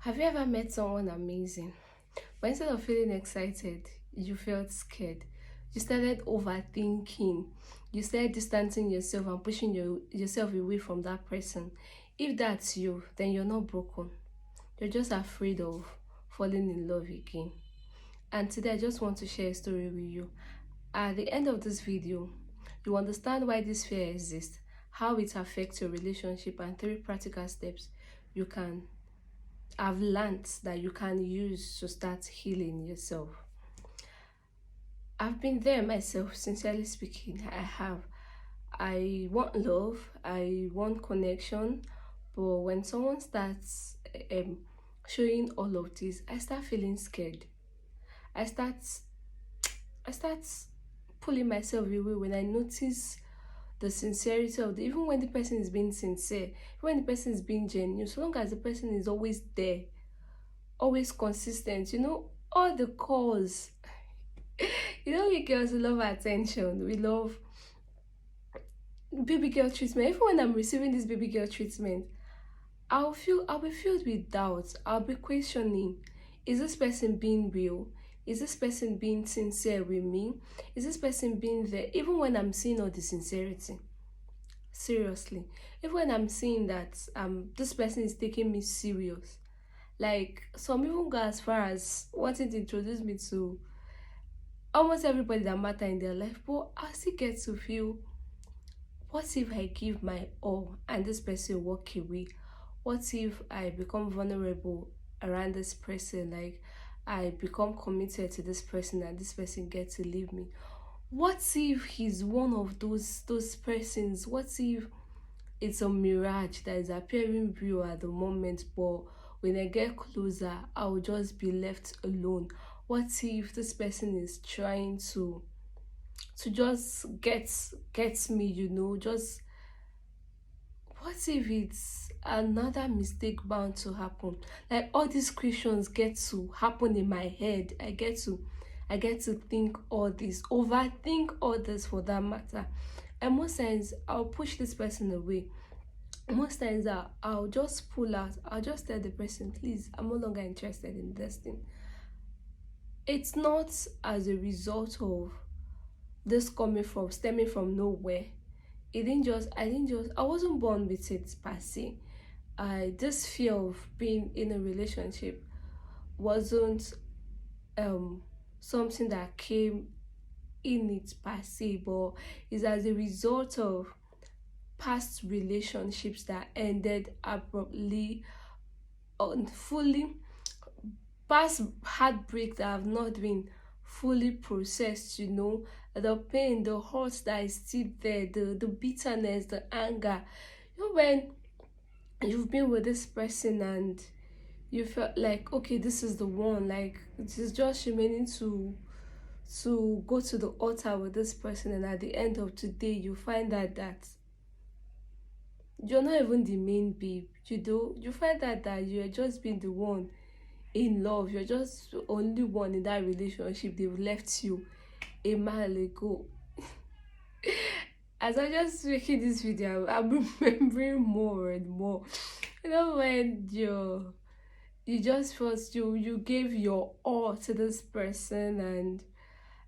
Have you ever met someone amazing, but instead of feeling excited, you felt scared? You started overthinking. You started distancing yourself and pushing yourself away from that person. If that's you, then you're not broken. You're just afraid of falling in love again. And today I just want to share a story with you. At the end of this video, you understand why this fear exists, how it affects your relationship, and three practical steps you can have learned that you can use to start healing yourself. I've been there myself, sincerely speaking. I have. I want love, I want connection, but when someone starts um, showing all of this, I start feeling scared. I start I start pulling myself away when I notice the sincerity of even when the person is being sincere, when the person is being genuine, so long as the person is always there, always consistent, all the calls. We girls love attention. We love baby girl treatment. Even when I'm receiving this baby girl treatment, I'll be filled with doubts. I'll be questioning, is this person being real? Is this person being sincere with me? Is this person being there? Even when I'm seeing all the sincerity. Seriously. Even when I'm seeing that this person is taking me serious. Like some even go as far as wanting to introduce me to almost everybody that matter in their life, but I still get to feel, what if I give my all and this person walk away? What if I become vulnerable around this person? Like I become committed to this person and this person gets to leave me. What if he's one of those persons? What if it's a mirage that is appearing real at the moment, but when I get closer, I'll just be left alone? What if this person is trying to just get me, just what if it's another mistake bound to happen? Like all these questions get to happen in my head. I get to think all this, overthink all this for that matter. And most times I'll push this person away. Most times I'll just pull out. I'll just tell the person, please, I'm no longer interested in this thing. It's not as a result of this stemming from nowhere. I wasn't born with it per se. This fear of being in a relationship wasn't um something that came in it per se, but is as a result of past relationships that ended abruptly, fully, past heartbreak that have not been fully processed, the pain, the hurt that is still there, the bitterness, the anger. When you've been with this person and you felt like, okay, this is the one, like it is just remaining to go to the altar with this person, and at the end of today you find out that you're not even the main babe. You find out that you're just being the one in love. You're just the only one in that relationship. They've left you a mile ago. As I just making this video, I'm remembering more and more. When you just first you gave your all to this person, and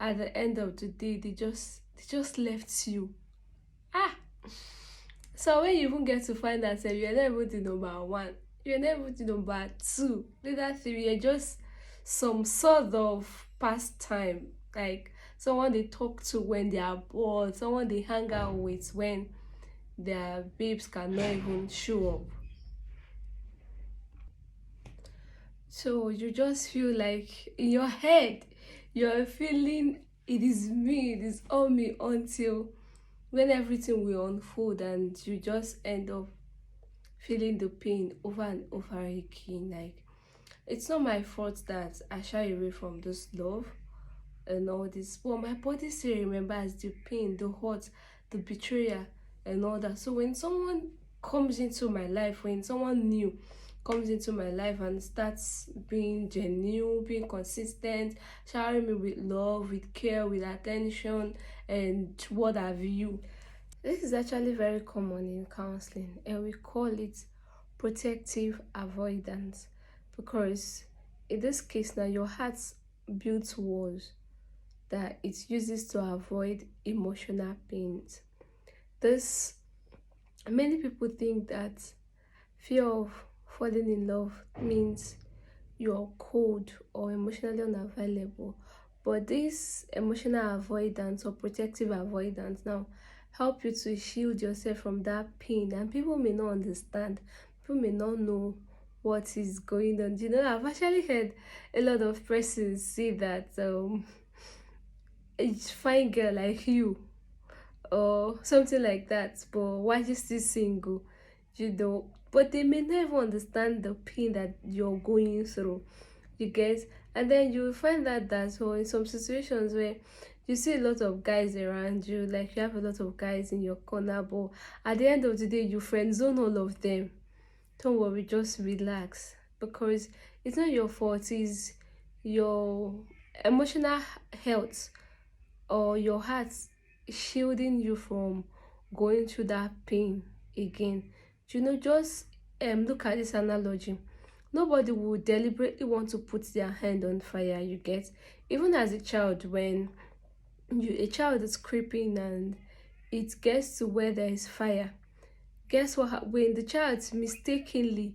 at the end of the day they just left you. Ah, so when you even get to find that you're not even the number one, you're not even the number two, neither three, you're just some sort of pastime, like someone they talk to when they are bored, someone they hang out with when their babes cannot even show up. So you just feel like in your head you're feeling it is me, it is all me, until when everything will unfold and you just end up feeling the pain over and over again. Like it's not my fault that I shy away from this love and all this, but my body still remembers the pain, the hurt, the betrayal, and all that. So when someone comes into my life, when someone new comes into my life and starts being genuine, being consistent, showering me with love, with care, with attention, and what have you. This is actually very common in counseling, and we call it protective avoidance. because in this case now your heart builds walls that it uses to avoid emotional pains. This Many people think that fear of falling in love means you're cold or emotionally unavailable. But this emotional avoidance or protective avoidance now help you to shield yourself from that pain. And people may not understand, people may not know what is going on. You know, I've actually heard a lot of persons say that a fine girl like you or something like that, but why you still single, you know? But they may never understand the pain that you're going through, you get. And then you find that so in some situations where you see a lot of guys around you, like you have a lot of guys in your corner, but at the end of the day you friend zone all of them. Don't worry, just relax, because it's not your fault, it's your emotional health or your heart shielding you from going through that pain again. You know, just look at this analogy. Nobody would deliberately want to put their hand on fire, you get. Even as a child, when a child is creeping and it gets to where there is fire, guess what when the child mistakenly,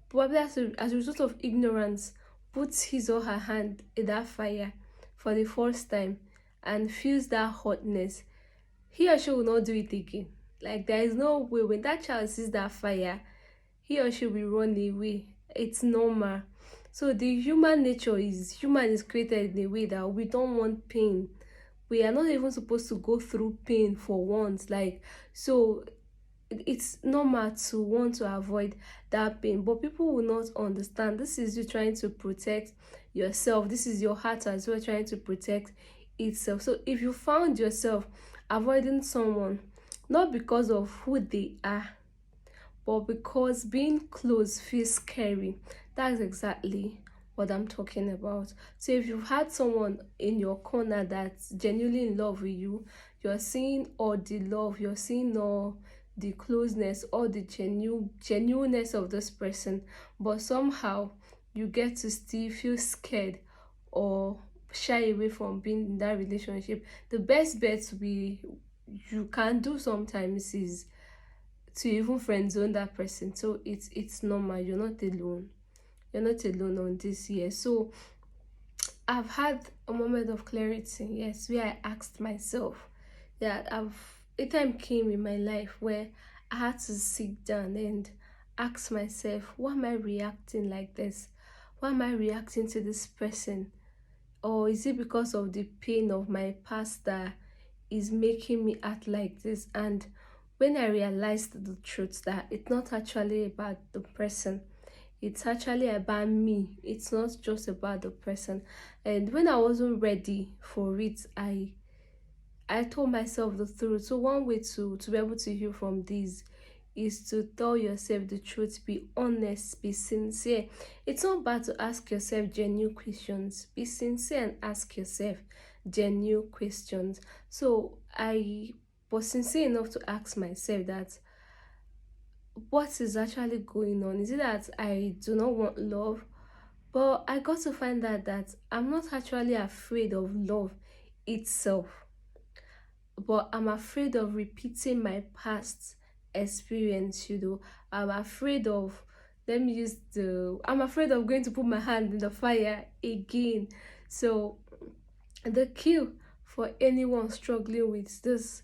probably as a result of ignorance, puts his or her hand in that fire for the first time and feels that hotness, he or she will not do it again. Like there is no way when that child sees that fire, he or she will run away. It's normal. So the human is created in a way that we don't want pain. We are not even supposed to go through pain for once. Like, so it's normal to want to avoid that pain, but people will not understand. This is you trying to protect yourself. This is your heart as well trying to protect itself. So if you found yourself avoiding someone not because of who they are, but because being close feels scary, that's exactly what I'm talking about. So if you've had someone in your corner that's genuinely in love with you, you're seeing all the love, you're seeing all the closeness, all the genuineness of this person, but somehow you get to still feel scared or shy away from being in that relationship. The best bet you can do sometimes is to even friend zone that person. So it's normal. You're not alone. You're not alone on this year. So I've had a moment of clarity, yes, where I asked myself that a time came in my life where I had to sit down and ask myself, why am I reacting like this? Why am I reacting to this person? Or is it because of the pain of my past that is making me act like this? And when I realized the truth that it's not actually about the person, it's actually about me. It's not just about the person. And when I wasn't ready for it, I told myself the truth. So one way to be able to heal from this is to tell yourself the truth, be honest, be sincere. It's not bad to ask yourself genuine questions. Be sincere and ask yourself genuine questions. So I was sincere enough to ask myself that what is actually going on. Is it that I do not want love? But I got to find out that I'm not actually afraid of love itself, but I'm afraid of repeating my past experience, you know. I'm afraid of, I'm afraid of going to put my hand in the fire again. So the key for anyone struggling with this,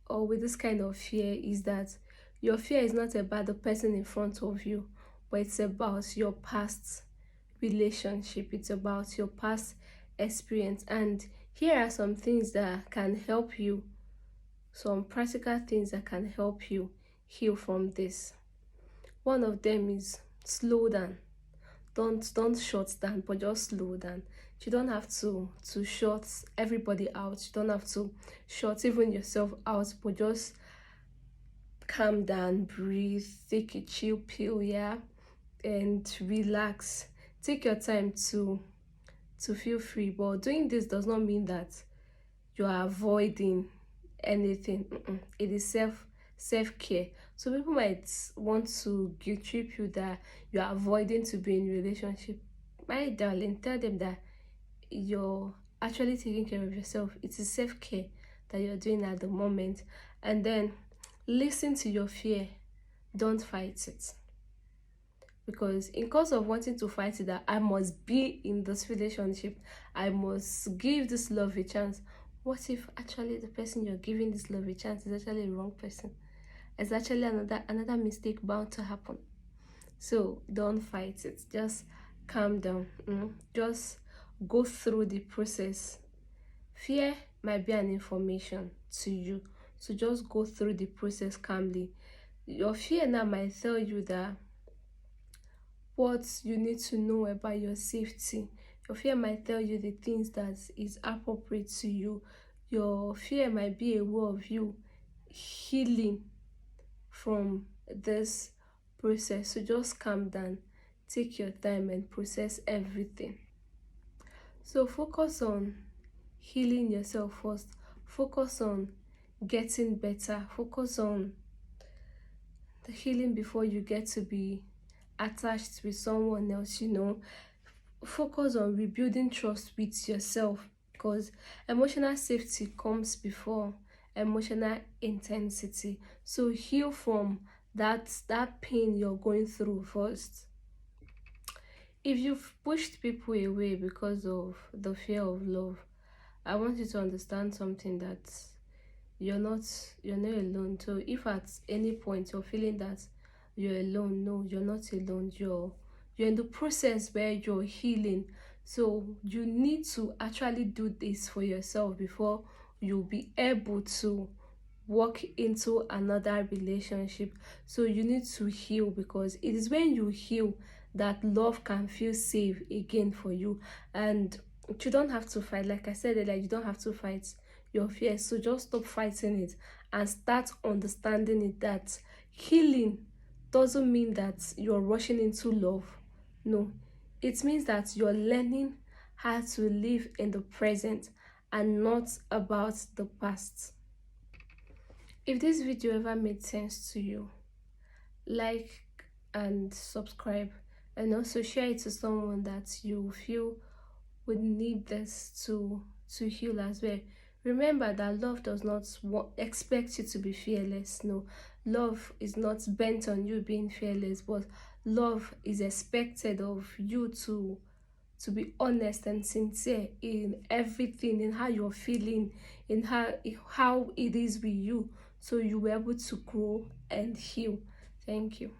or with this kind of fear is that your fear is not about the person in front of you, but it's about your past relationship, it's about your past experience. And here are some things that can help you, some practical things that can help you heal from this. One of them is slow down. Don't shut down, but just slow down. You don't have to shut everybody out. You don't have to shut even yourself out, but just calm down, breathe, take a chill pill, yeah, and relax. Take your time to feel free. But doing this does not mean that you are avoiding anything. It is self-care. So people might want to guilt trip you that you are avoiding to be in a relationship. My darling, tell them that you're actually taking care of yourself. It is self-care that you're doing at the moment. And then listen to your fear. Don't fight it. Because in cause of wanting to fight it, that I must be in this relationship, I must give this love a chance. What if actually the person you're giving this love a chance is actually a wrong person? It's actually another mistake bound to happen. So don't fight it. Just calm down. Just go through the process. Fear might be an information to you. So just go through the process calmly. Your fear now might tell you that what you need to know about your safety. Your fear might tell you the things that is appropriate to you. Your fear might be a way of you healing from this process. So just calm down, take your time and process everything. So focus on healing yourself first. Focus on getting better. Focus on the healing before you get to be attached with someone else. Focus on rebuilding trust with yourself, because emotional safety comes before emotional intensity. So heal from that pain you're going through first. If you've pushed people away because of the fear of love, I want you to understand something, that you're not alone. So if at any point you're feeling that you're alone, no, you're not alone. You're in the process where you're healing. So you need to actually do this for yourself before you'll be able to walk into another relationship. So you need to heal, because it is when you heal that love can feel safe again for you. And you don't have to fight, like I said earlier, you don't have to fight your fears. So just stop fighting it and start understanding it, that healing doesn't mean that you're rushing into love. No, it means that you're learning how to live in the present and not about the past. If this video ever made sense to you, like and subscribe, and also share it to someone that you feel would need this to heal as well. Remember that love does not expect you to be fearless. No, love is not bent on you being fearless, but love is expected of you to be honest and sincere in everything, in how you're feeling, in how it is with you, so you were able to grow and heal. Thank you.